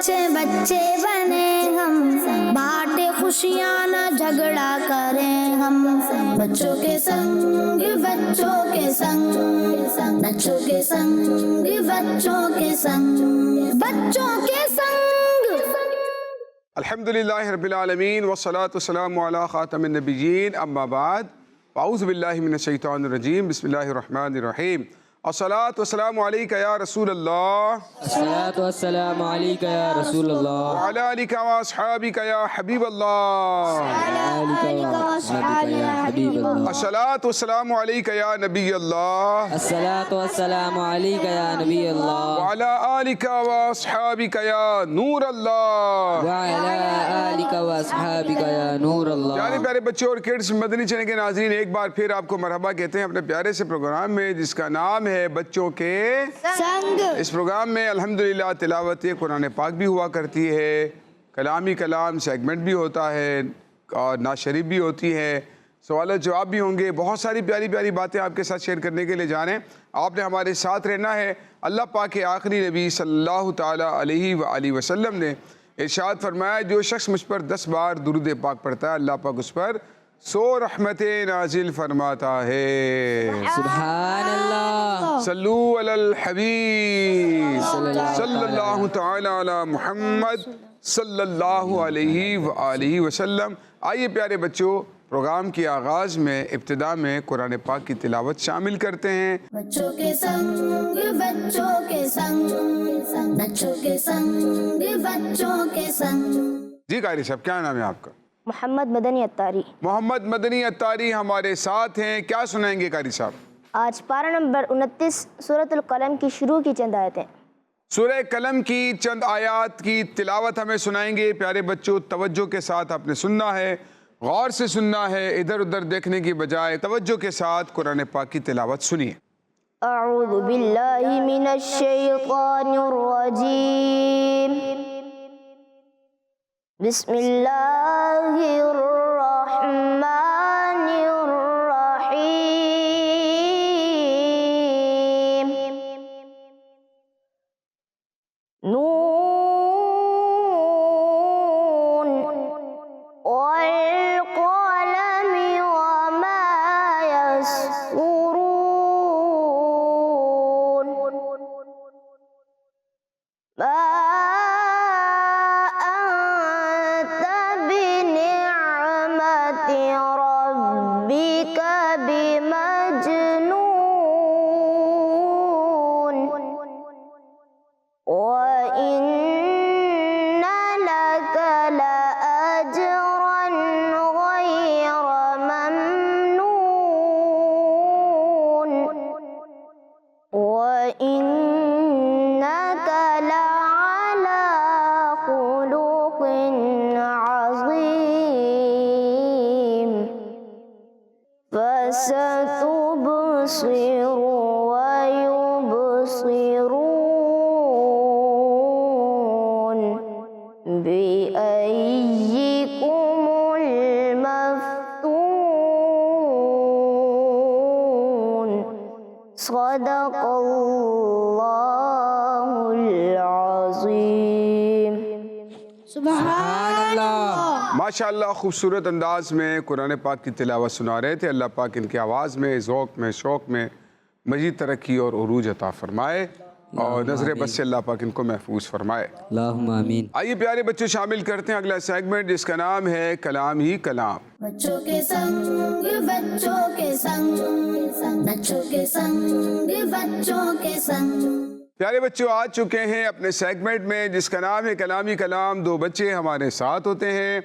بچے بچے بنے ہم، بانٹے خوشیاں نہ جھگڑا کریں ہم، بچوں کے سنگ بچوں کے سنگ، بچوں کے سنگ بچوں کے سنگ، بچوں کے سنگ۔ الحمدللہ رب العالمین والصلاة والسلام علی خاتم النبیین، اما بعد، اعوذ باللہ من الشیطان الرجیم، بسم اللہ الرحمن الرحیم۔ الصلاة والسلام علیکہ یا رسول اللہ، الصلاة والسلام علیکہ یا رسول اللہ، وعلی آلکہ واصحابکہ یا حبیب اللہ، الصلاة والسلام علیکہ یا نبی اللہ، الصلاة والسلام علیکہ یا نبی اللہ، وعلی آلکہ واصحابکہ یا نور اللہ۔ وعلی آلکہ واصحابکہ یا نور اللہ۔ پیارے پیارے بچوں اور کڈز، مدنی چینل کے ناظرین، ایک بار پھر آپ کو مرحبا کہتے ہیں اپنے پیارے سے پروگرام میں جس کا نام ہے بچوں کے سنگ۔ اس پروگرام میں الحمدللہ تلاوت قرآن پاک بھی ہوا کرتی ہے، کلامی کلام سیگمنٹ بھی ہوتا ہے اور نعت شریف بھی ہوتی ہے، سوال و جواب بھی ہوں گے، بہت ساری پیاری پیاری باتیں آپ کے ساتھ شیئر کرنے کے لیے جا رہے ہیں۔ آپ نے ہمارے ساتھ رہنا ہے۔ اللہ پاک کے آخری نبی صلی اللہ تعالیٰ علیہ وآلہ وسلم نے ارشاد فرمایا، جو شخص مجھ پر 10 بار درود پاک پڑھتا ہے اللہ پاک اس پر 100 رحمتیں نازل فرماتا ہے۔ سبحان اللہ۔ صلو علی الحبیب صلی اللہ تعالیٰ علی محمد صلی اللہ علیہ وآلہ وسلم۔ آئیے پیارے بچوں، پروگرام کی آغاز میں ابتدا میں قرآن پاک کی تلاوت شامل کرتے ہیں۔ بچوں کے سنگ بچوں کے سنگ، بچوں کے سنگ بچوں کے سنگ۔ جی قاری صاحب، کیا نام ہے آپ کا؟ محمد مدنی اتاری۔ محمد مدنی اتاری ہمارے ساتھ ہیں، کیا سنائیں گے قاری صاحب؟ آج پارہ نمبر 29 سورۃ القلم کی شروع کی چند آیتیں۔ سورہ قلم کی چند آیات کی تلاوت ہمیں سنائیں گے۔ پیارے بچوں، توجہ کے ساتھ آپ نے سننا ہے، غور سے سننا ہے، ادھر ادھر دیکھنے کی بجائے توجہ کے ساتھ قرآن پاک کی تلاوت سنیے۔ اعوذ باللہ من الشیطان الرجیم، بسم اللہ الرحمن الرحیم، نون والقلم وما يسطرون، ما أنت بنعمة ربك بمجنون، وإن لك لأجرا غير ممنون، وإنك لعلى خلق عظيم، فستبصر ويبصرون بأيكم المفتون، صدق اللہ العظیم۔ سبحان اللہ۔ ماشاءاللہ، خوبصورت انداز میں قرآن پاک کی تلاوت سنا رہے تھے۔ اللہ پاک ان کی آواز میں، ذوق میں، شوق میں مزید ترقی اور عروج عطا فرمائے اور نظر بس سے اللہ پاک ان کو محفوظ فرمائے۔ اللہم آمین۔ آئیے پیارے بچوں، شامل کرتے ہیں اگلا سیگمنٹ جس کا نام ہے کلام ہی کلام۔ بچوں کے سنگ بچوں کے سنگ، بچوں کے سنگ بچوں کے سنگ۔ پیارے بچوں، آ چکے ہیں اپنے سیگمنٹ میں جس کا نام ہے کلام ہی کلام۔ 2 بچے ہمارے ساتھ ہوتے ہیں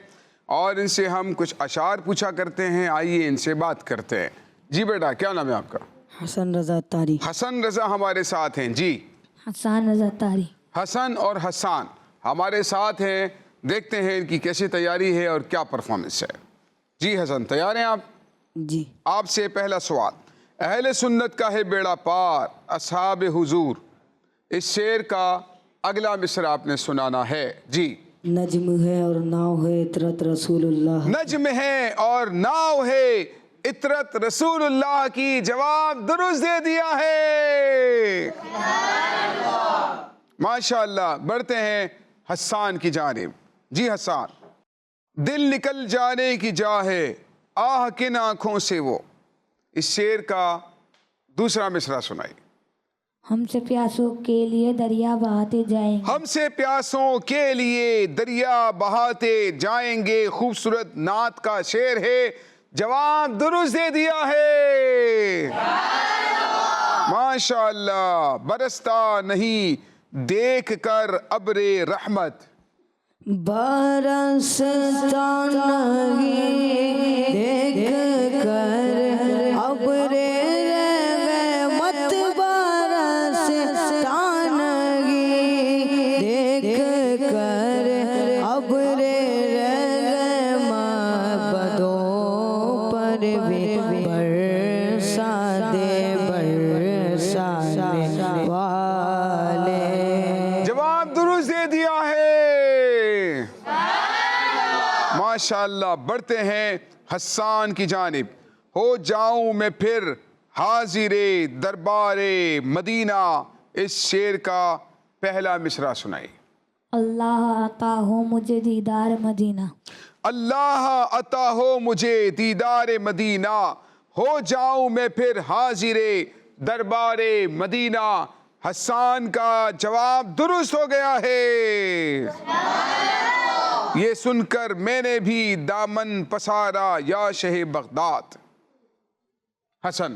اور ان سے ہم کچھ اشعار پوچھا کرتے ہیں۔ آئیے ان سے بات کرتے ہیں۔ جی بیٹا، کیا نام ہے آپ کا؟ حسن رضا تاری۔ حسن رضا ہمارے ساتھ ہیں۔ جی حسان رضا تاری۔ حسن اور حسان ہمارے ساتھ ہیں۔ دیکھتے ہیں ان کی کیسی تیاری ہے اور کیا پرفارمنس ہے۔ جی حسن، تیار ہیں آپ؟ جی۔ آپ سے پہلا سوال، اہل سنت کا ہے بیڑا پار اصحاب حضور، اس شعر کا اگلا مصرع آپ نے سنانا ہے۔ جی۔ نجم ہے اور ناؤ ہے عطرت رسول اللہ، نجم ہے اور ناؤ ہے عطرت رسول اللہ کی، جواب درست دے دیا ہے۔ ماشاءاللہ۔ بڑھتے ہیں حسان کی جانب. جی حسان. دل نکل جانے کی جا ہے آہ کن آنکھوں سے وہ. اس شعر کا دوسرا مصرع سنائی. ہم سے پیاسوں کے لیے دریا بہاتے جائیں گے. ہم سے پیاسوں کے لیے دریا بہاتے جائیں گے. خوبصورت نعت کا شعر ہے. جواب درست دے دیا ہے. ماشاء اللہ. برستا نہیں دیکھ کر ابر رحمت. برستا نہیں دیکھ کر ابر رحمت. برستا نہیں دیکھ کر ابر رحمت. بدوں پر بھی برسا دے برسانے والے. جواب درست دے دیا ہے. ماشاءاللہ. بڑھتے ہیں حسان کی جانب. ہو جاؤں میں پھر حاضر دربار مدینہ. اس شعر کا پہلا مصرع سنائی. اللہ عطا ہو مجھے دیدار مدینہ. اللہ عطا ہو مجھے دیدار مدینہ. ہو جاؤں میں پھر حاضر دربار مدینہ. حسان کا جواب درست ہو گیا ہے. یہ سن کر میں نے بھی دامن پسارا یا شہ بغداد. حسن.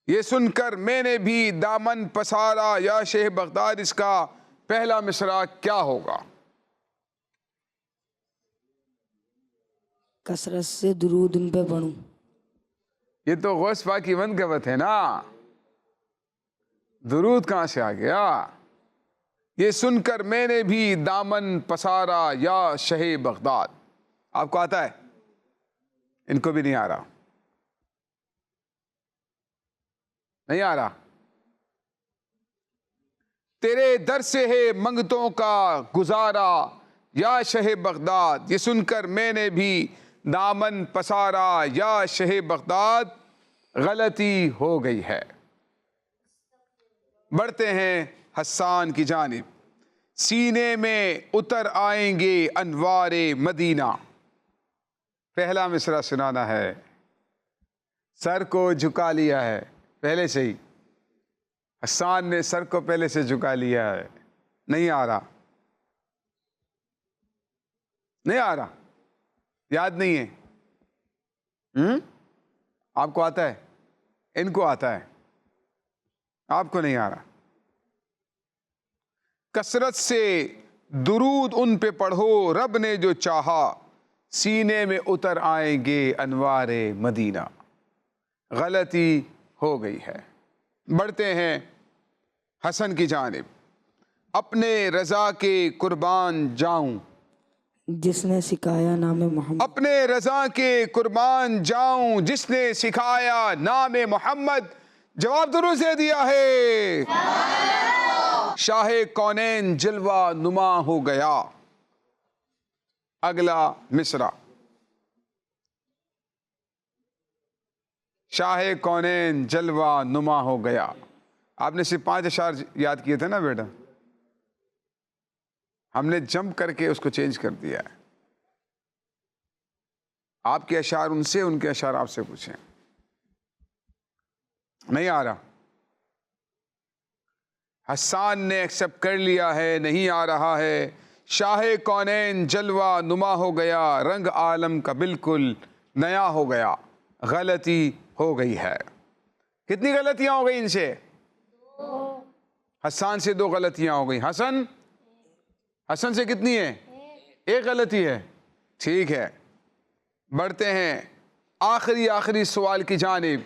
یہ سن کر میں نے بھی دامن پسارا یا شہ بغداد. اس کا پہلا مصرع کیا ہوگا؟ کثرت سے درود ان پہ پڑھوں. یہ تو غوث پاک کی منقبت ہے نا. درود کہاں سے آ گیا؟ یہ سن کر میں نے بھی دامن پسارا یا شہ بغداد. آپ کو آتا ہے؟ ان کو بھی نہیں آ رہا. نہیں آ رہا. تیرے در سے ہے منگتوں کا گزارا یا شہ بغداد. یہ سن کر میں نے بھی دامن پسارا یا شہ بغداد. غلطی ہو گئی ہے. بڑھتے ہیں حسان کی جانب. سینے میں اتر آئیں گے انوار مدینہ. پہلا مصرع سنانا ہے. سر کو جھکا لیا ہے پہلے سے ہی. حسان نے سر کو پہلے سے جھکا لیا ہے. نہیں آ رہا. نہیں آ رہا. یاد نہیں ہے. آپ کو آتا ہے؟ ان کو آتا ہے. آپ کو نہیں آ رہا. کثرت سے درود ان پہ پڑھو رب نے جو چاہا. سینے میں اتر آئیں گے انوار مدینہ. غلطی ہو گئی ہے. بڑھتے ہیں حسن کی جانب. اپنے رضا کے قربان جاؤں. جس نے سکھایا نام محمد. اپنے رضا کے قربان جاؤں جس نے سکھایا نام محمد. جواب درست دے دیا ہے. شاہ کونین جلوہ نما ہو گیا. اگلا مصرع. شاہ کونین جلوہ نما ہو گیا. آپ نے صرف 5 اشعار یاد کیے تھے نا بیٹا. ہم نے جمپ کر کے اس کو چینج کر دیا ہے. آپ کے اشعار ان سے، ان کے اشعار آپ سے پوچھیں. نہیں آ رہا. حسان نے ایکسپٹ کر لیا ہے. نہیں آ رہا ہے. شاہ کونین جلوہ نما ہو گیا. رنگ عالم کا بالکل نیا ہو گیا. غلطی ہو گئی ہے. کتنی غلطیاں ہو گئی ان سے؟ حسان سے 2 غلطیاں ہو گئی. حسن سے کتنی ہے؟ 1 غلطی ہے. ٹھیک ہے. بڑھتے ہیں آخری سوال کی جانب.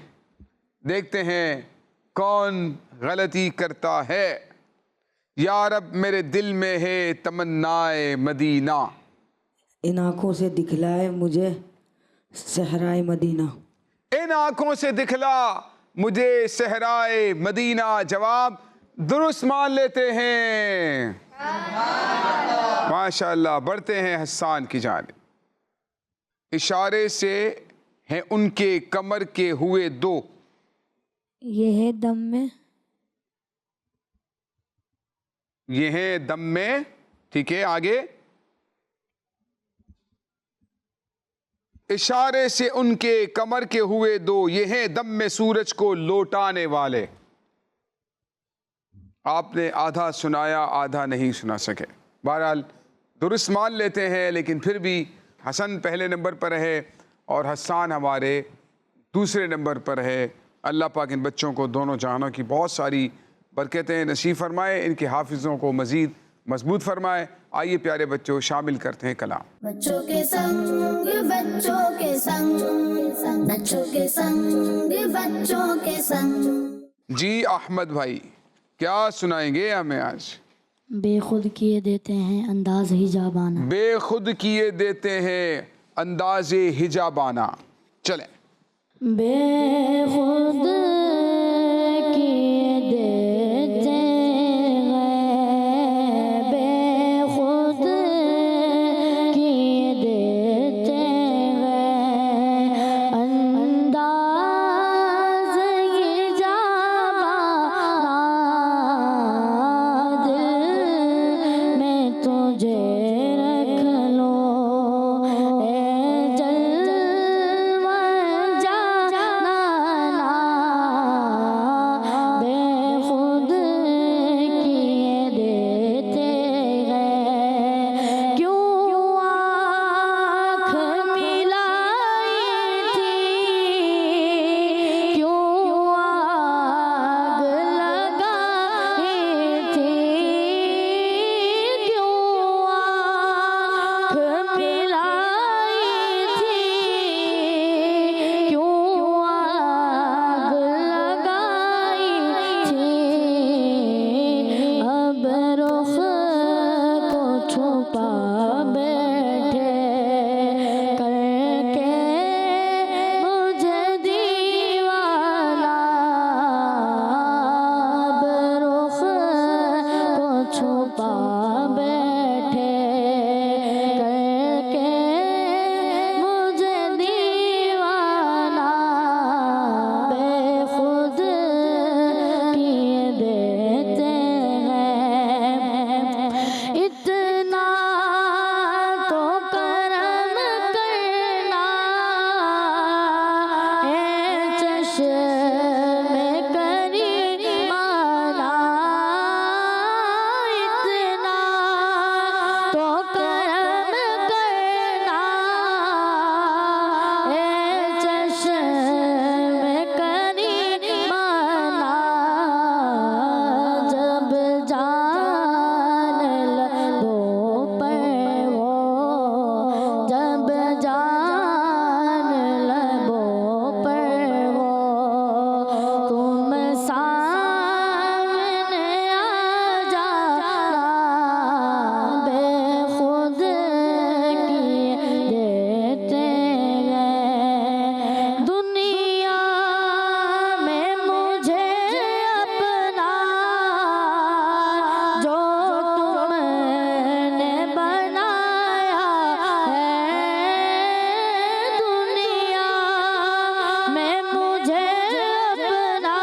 دیکھتے ہیں کون غلطی کرتا ہے. یا رب میرے دل میں ہے تمنائے مدینہ. ان آنکھوں سے دکھلائے مجھے صحرائے مدینہ. ان آنکھوں سے دکھلا مجھے صحرائے مدینہ. جواب درست مان لیتے ہیں. ماشاءاللہ. بڑھتے ہیں حسان کی جانب. اشارے سے ہیں ان کے کمر کے ہوئے 2. یہ ہے دم میں یہ ہیں دم میں. ٹھیک ہے, آگے. اشارے سے ان کے کمر کے ہوئے دو, یہ ہیں دم میں سورج کو لوٹانے والے. آپ نے آدھا سنایا, آدھا نہیں سنا سکے. بہرحال درست مان لیتے ہیں, لیکن پھر بھی حسن پہلے نمبر پر ہے اور حسان ہمارے دوسرے نمبر پر ہے. اللہ پاک ان بچوں کو دونوں جہانوں کی بہت ساری برکتیں نصیب فرمائے, ان کے حافظوں کو مزید مضبوط فرمائے. آئیے پیارے بچوں شامل کرتے ہیں کلام. بچوں کے سنگ بچوں کے سنگ بچوں کے سنگ بچوں کے سنگ. جی احمد بھائی, کیا سنائیں گے ہمیں آج؟ بے خود کیے دیتے ہیں انداز حجابانہ. بے خود کیے دیتے ہیں انداز حجابانہ. چلیں. بے خود کیے دیتے ہیں, بے خود کیے دیتے ہیں انداز حجابانہ. دل میں تجھے رکھ لو اے جلوہ جانانا, بے خود کیے دیتے ہیں. کیوں آنکھ ملائی تھی, کیوں آگ لگائی تھی, کیوں آنکھ ملائی تھی, کیوں آگ لگائی تھی. اب رخ کو چھپا بیٹھے کر کے مجھے دیوانہ, اب رخ کو چھپا بیٹھے کر کے مجھے دیوانہ. بے خود کیے دیتے ہیں. اتنا تو کرم کرنا اے چشم کریمانہ, اتنا تو کرم کرنا اے چشم کریمانہ. جب جان لبوں پر ہو, جب جان لبوں پر ہو, تم سامنے آ جانا. بے خود کیے دیتے ہیں. دنیا میں مجھے اپنا جو تم نے بنایا ہے, دنیا میں مجھے اپنا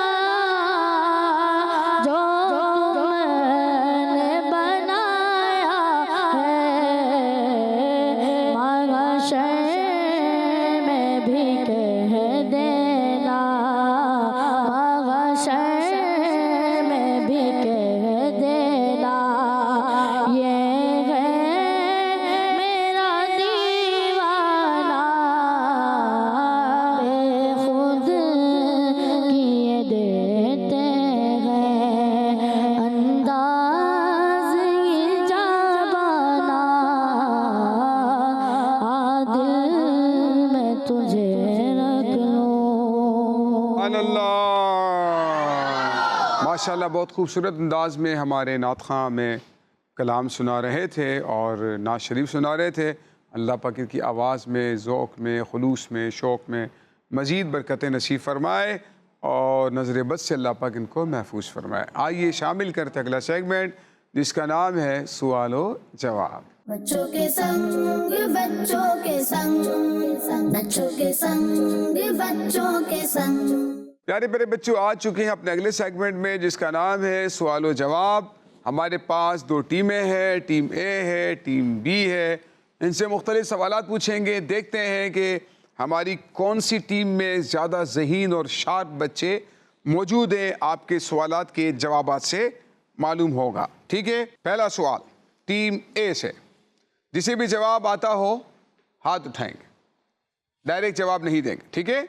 جو تم نے بنایا ہے. محشر میں بھی کہہ دینا, محشر میں بھی کہہ دینا, یہ ہے میرا دیوانہ. بے خود کیے دیتے ہیں انداز حجابانہ. دل میں تجھے رکھ لو. سبحان اللہ, ماشاءاللہ بہت خوبصورت انداز میں ہمارے نعت خواں میں کلام سنا رہے تھے اور نعت شریف سنا رہے تھے. اللہ پاک کی آواز میں, ذوق میں, خلوص میں, شوق میں مزید برکتیں نصیب فرمائے اور نظر بد سے اللہ پاک ان کو محفوظ فرمائے. آئیے شامل کرتے اگلا سیگمنٹ جس کا نام ہے سوال و جواب. بچوں کے سنگ بچوں کے سنگ بچوں کے سنگ بچوں کے سنگ. پیارے پیارے بچوں آ چکے ہیں اپنے اگلے سیگمنٹ میں جس کا نام ہے سوال و جواب. ہمارے پاس دو ٹیمیں ہیں، ٹیم اے ہے، ٹیم بی ہے. ان سے مختلف سوالات پوچھیں گے. دیکھتے ہیں کہ ہماری کون سی ٹیم میں زیادہ ذہین اور شارپ بچے موجود ہیں. آپ کے سوالات کے جوابات سے معلوم ہوگا. ٹھیک ہے، پہلا سوال ٹیم اے سے. جسے بھی جواب آتا ہو ہاتھ اٹھائیں گے، ڈائریکٹ جواب نہیں دیں گے. ٹھیک ہے،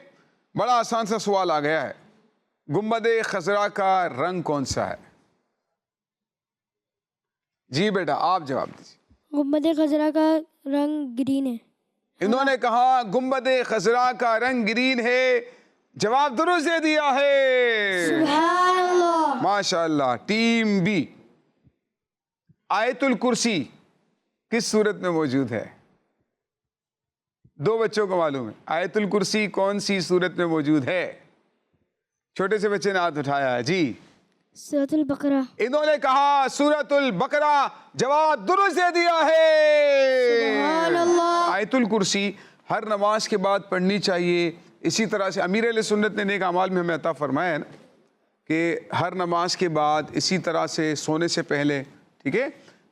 بڑا آسان سا سوال آ گیا ہے. گنبد خضرا کا رنگ کون سا ہے؟ جی بیٹا آپ جواب دیجیے. گنبد خضرا کا رنگ گرین ہے. انہوں نے کہا گنبد خضرا کا رنگ گرین ہے. جواب درست دے دیا ہے. سبحان اللہ. ماشاء اللہ. ٹیم بی، آیت الکرسی کس صورت میں موجود ہے؟ دو بچوں کو معلوم ہے. آیت الکرسی کون سی صورت میں موجود ہے؟ چھوٹے سے بچے نے ہاتھ اٹھایا ہے. جی سورۃ البقرہ. انہوں نے کہا سورۃ البقرہ. جواب درست دے دیا ہے. سبحان اللہ. آیت الکرسی ہر نماز کے بعد پڑھنی چاہیے. اسی طرح سے امیر اہل سنت نے نیک اعمال میں ہمیں عطا فرمایا ہے نا کہ ہر نماز کے بعد اسی طرح سے سونے سے پہلے ٹھیک ہے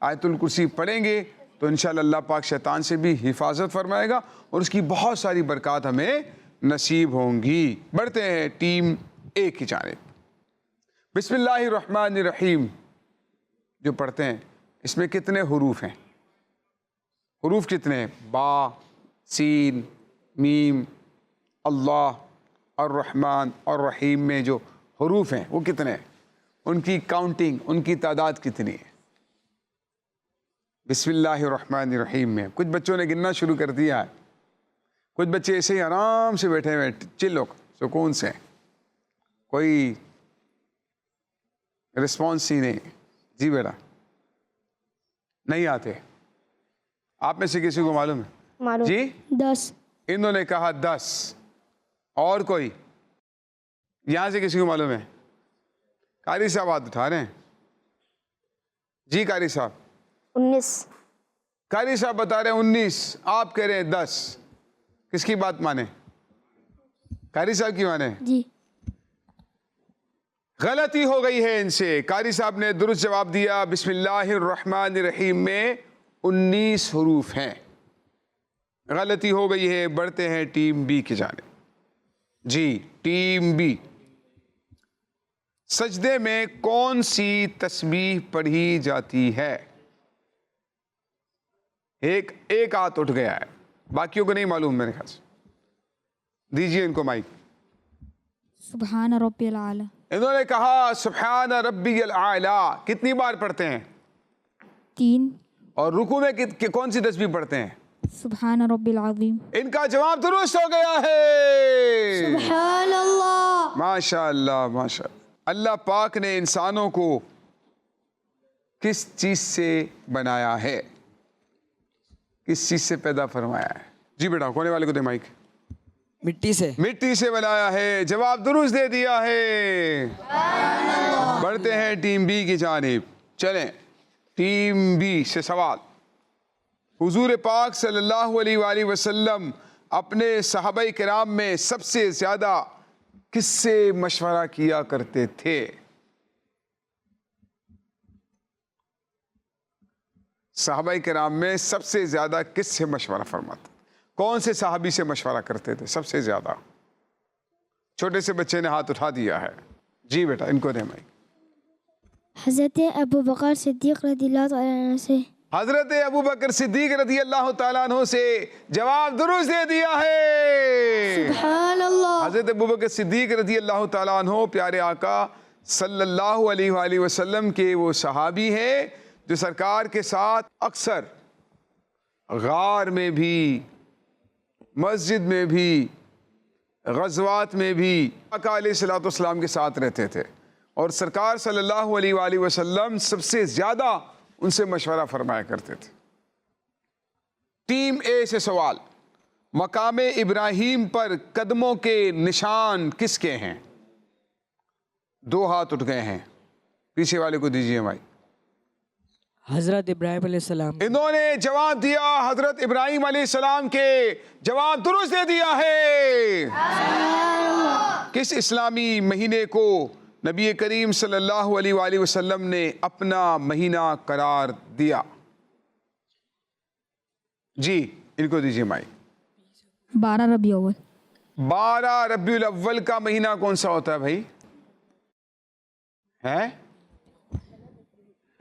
آیت الکرسی پڑھیں گے تو انشاءاللہ اللہ پاک شیطان سے بھی حفاظت فرمائے گا اور اس کی بہت ساری برکات ہمیں نصیب ہوں گی. بڑھتے ہیں ٹیم اے کی جانب. بسم اللہ الرحمن الرحیم جو پڑھتے ہیں اس میں کتنے حروف ہیں؟ حروف کتنے ہیں؟ با، سین، میم، اللہ، الرحمن اور رحیم میں جو حروف ہیں وہ کتنے ہیں؟ ان کی کاؤنٹنگ، ان کی تعداد کتنی ہے؟ بسم اللہ الرحمن الرحیم میں کچھ بچوں نے گننا شروع کر دیا ہے. کچھ بچے ایسے ہی آرام سے بیٹھے ہوئے چل ہو سکون سے، کوئی رسپانس ہی نہیں. جی بیٹا نہیں آتے. آپ میں سے کسی کو معلوم ہے؟ معلوم. جی 10. انہوں نے کہا 10. اور کوئی یہاں سے کسی کو معلوم ہے؟ قاری صاحب ہاتھ اٹھا رہے ہیں. جی قاری صاحب. 19. قاری صاحب بتا رہے ہیں 19. آپ کہہ رہے ہیں 10. کس کی بات مانے؟ قاری صاحب کی مانے؟ جی. غلطی ہو گئی ہے ان سے. قاری صاحب نے درست جواب دیا. بسم اللہ الرحمن الرحیم میں 19 حروف ہیں. غلطی ہو گئی ہے. بڑھتے ہیں ٹیم بی کی جانب. جی ٹیم بی. سجدے میں کون سی تسبیح پڑھی جاتی ہے؟ ایک ہاتھ اٹھ گیا ہے، باقیوں کو نہیں معلوم میرے خیال سے. دیجیے ان کو مائک. سبحان ربی العالی. انہوں نے کہا سبحان ربی الاعلی. کتنی بار پڑھتے ہیں؟ 3. اور رکوع میں کون سی تسبیح پڑھتے ہیں؟ سبحان ربی العظیم. ان کا جواب درست ہو گیا ہے. سبحان اللہ. ماشاء اللہ ماشاء اللہ. اللہ پاک نے انسانوں کو کس چیز سے بنایا ہے؟ کس چیز سے پیدا فرمایا ہے؟ جی بیٹا کونے والے کو دے مائک. مٹی سے. مٹی سے بنایا ہے. جواب درست دے دیا ہے. بڑھتے ہیں ٹیم بی کی جانب. چلیں ٹیم بی سے سوال. حضور پاک صلی اللہ علیہ وآلہ وسلم اپنے صحابہ کرام میں سب سے زیادہ کس سے مشورہ کیا کرتے تھے؟ صحابہ کرام میں سب سے زیادہ کس سے مشورہ فرماتے؟ کون سے صحابی سے مشورہ کرتے تھے سب سے زیادہ؟ چھوٹے سے بچے نے ہاتھ اٹھا دیا ہے. جی بیٹا ان کو دے مائک. حضرت ابو بکر صدیق رضی اللہ تعالیٰ عنہ سے. حضرت ابو بکر صدیق رضی اللہ تعالیٰ عنہ سے. جواب درست دے دیا ہے. سبحان اللہ. حضرت ابو بکر صدیق رضی اللہ تعالیٰ عنہ پیارے آقا صلی اللہ علیہ وآلہ وسلم کے وہ صحابی ہیں جو سرکار کے ساتھ اکثر غار میں بھی، مسجد میں بھی، غزوات میں بھی آقا علیہ الصلوۃ والسلام کے ساتھ رہتے تھے اور سرکار صلی اللہ علیہ وآلہ وسلم سب سے زیادہ ان سے مشورہ فرمایا کرتے تھے. ٹیم اے سے سوال. مقام ابراہیم پر قدموں کے نشان کس کے ہیں؟ 2 ہاتھ اٹھ گئے ہیں. پیچھے والے کو دیجیے بھائی. حضرت ابراہیم علیہ السلام. انہوں نے جواب دیا حضرت ابراہیم علیہ السلام کے. جواب درست دے دیا ہے. کس اسلامی مہینے کو نبی کریم صلی اللہ علیہ وآلہ وسلم نے اپنا مہینہ قرار دیا؟ جی ان کو دیجیے مائک۔ 12 ربیع اول۔ 12 ربیع الاول کا مہینہ کون سا ہوتا ہے بھائی؟ ہے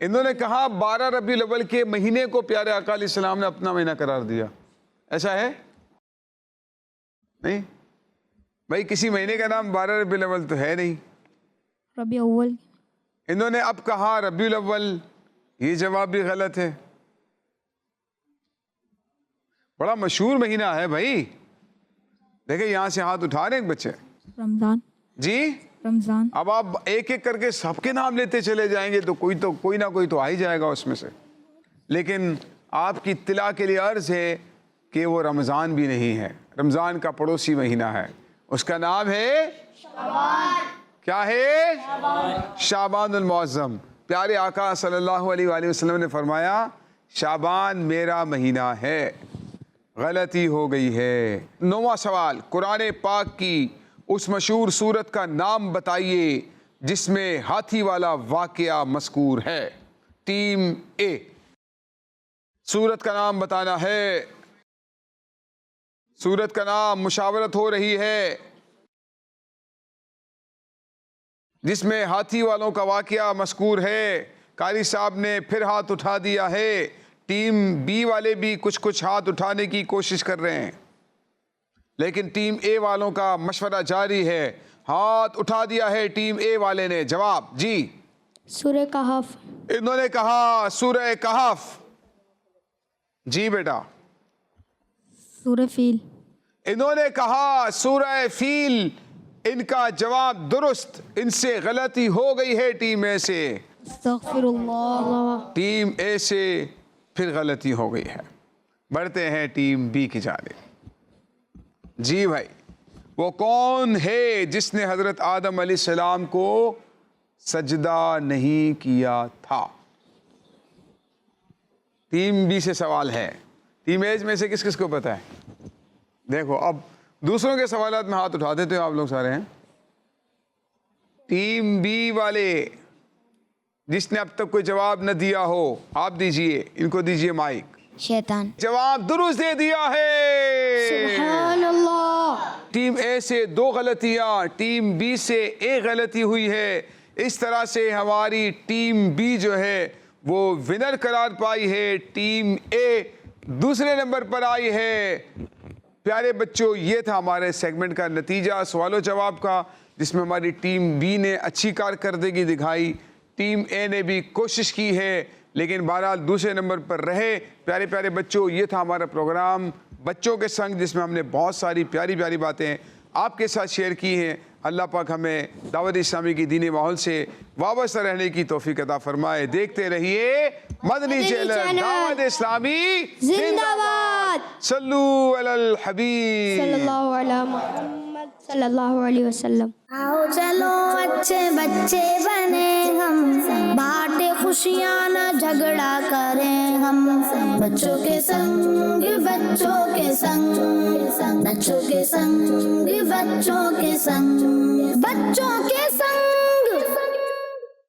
انہوں نے کہا 12 ربیع الاول کے مہینے کو پیارے آقا علیہ السلام نے اپنا مہینہ قرار دیا، ایسا ہے نہیں بھائی؟ کسی مہینے کا نام 12 ربیع الاول تو ہے نہیں۔ ربیع اول۔ انہوں نے اب کہا ربیع الاول، یہ جواب بھی غلط ہے۔ بڑا مشہور مہینہ ہے بھائی، دیکھیں یہاں سے ہاتھ اٹھا رہے ہیں بچے۔ رمضان۔ جی رمضان۔ اب آپ ایک ایک کر کے سب کے نام لیتے چلے جائیں گے تو کوئی نہ کوئی تو آ ہی جائے گا اس میں سے، لیکن آپ کی اطلاع کے لیے عرض ہے کہ وہ رمضان بھی نہیں ہے، رمضان کا پڑوسی مہینہ ہے، اس کا نام ہے شعبان۔ کیا ہے؟ شعبان المعظم۔ پیارے آقا صلی اللہ علیہ وآلہ وسلم نے فرمایا شعبان میرا مہینہ ہے، غلطی ہو گئی ہے۔ 9واں سوال، قرآن پاک کی اس مشہور سورت کا نام بتائیے جس میں ہاتھی والا واقعہ مذکور ہے۔ ٹیم اے، سورت کا نام بتانا ہے، سورت کا نام، مشاورت ہو رہی ہے، جس میں ہاتھی والوں کا واقعہ مذکور ہے۔ قاری صاحب نے پھر ہاتھ اٹھا دیا ہے، ٹیم بی والے بھی کچھ ہاتھ اٹھانے کی کوشش کر رہے ہیں، لیکن ٹیم اے والوں کا مشورہ جاری ہے۔ ہاتھ اٹھا دیا ہے ٹیم اے والے نے، جواب جی؟ سورہ کہف۔ انہوں نے کہا سورہ کہف۔ جی بیٹا؟ سورہ فیل۔ انہوں نے کہا سورہ فیل۔ ان کا جواب درست، ان سے غلطی ہو گئی ہے ٹیم اے سے، استغفر اللہ۔ ٹیم اے سے پھر غلطی ہو گئی ہے۔ بڑھتے ہیں ٹیم بی کی جانب۔ جی بھائی، وہ کون ہے جس نے حضرت آدم علیہ السلام کو سجدہ نہیں کیا تھا؟ ٹیم بی سے سوال ہے، ٹیم اے میں سے کس کس کو پتا ہے؟ دیکھو اب دوسروں کے سوالات میں ہاتھ اٹھا دیتے ہو آپ لوگ سارے ہیں۔ ٹیم بی والے جس نے اب تک کوئی جواب نہ دیا ہو، آپ دیجئے، ان کو دیجئے مائک۔ شیطان۔ جواب درست دے دیا ہے، سبحان اللہ۔ ٹیم اے سے 2 غلطیاں، ٹیم بی سے 1 غلطی ہوئی ہے۔ اس طرح سے ہماری ٹیم بی جو ہے وہ ونر قرار پائی ہے، ٹیم اے دوسرے نمبر پر آئی ہے۔ پیارے بچوں، یہ تھا ہمارے سیگمنٹ کا نتیجہ سوال و جواب کا، جس میں ہماری ٹیم بی نے اچھی کارکردگی دکھائی، ٹیم اے نے بھی کوشش کی ہے لیکن بہرحال دوسرے نمبر پر رہے۔ پیارے پیارے بچوں، یہ تھا ہمارا پروگرام بچوں کے سنگ، جس میں ہم نے بہت ساری پیاری پیاری باتیں آپ کے ساتھ شیئر کی ہیں۔ اللہ پاک ہمیں دعوت اسلامی کی دینی ماحول سے وابستہ رہنے کی توفیق عطا فرمائے۔ دیکھتے رہیے مدنی چینل، دعوت اسلامی زندہ باد۔ صلو علی الحبیب صلی اللہ علیہ محمد صلی اللہ علیہ وسلم۔ آؤ چلو اچھے بچے بنے ہم، بانٹے خوشیاں نہ جھگڑا کریں ہم، بچوں کے سنگ بچوں کے سنگ، بچوں کے سنگ بچوں کے سنگ، بچوں کے سنگ،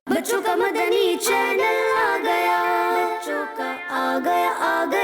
بچوں کا مدنی چینل آ گیا، بچوں کا آ گیا آ گیا۔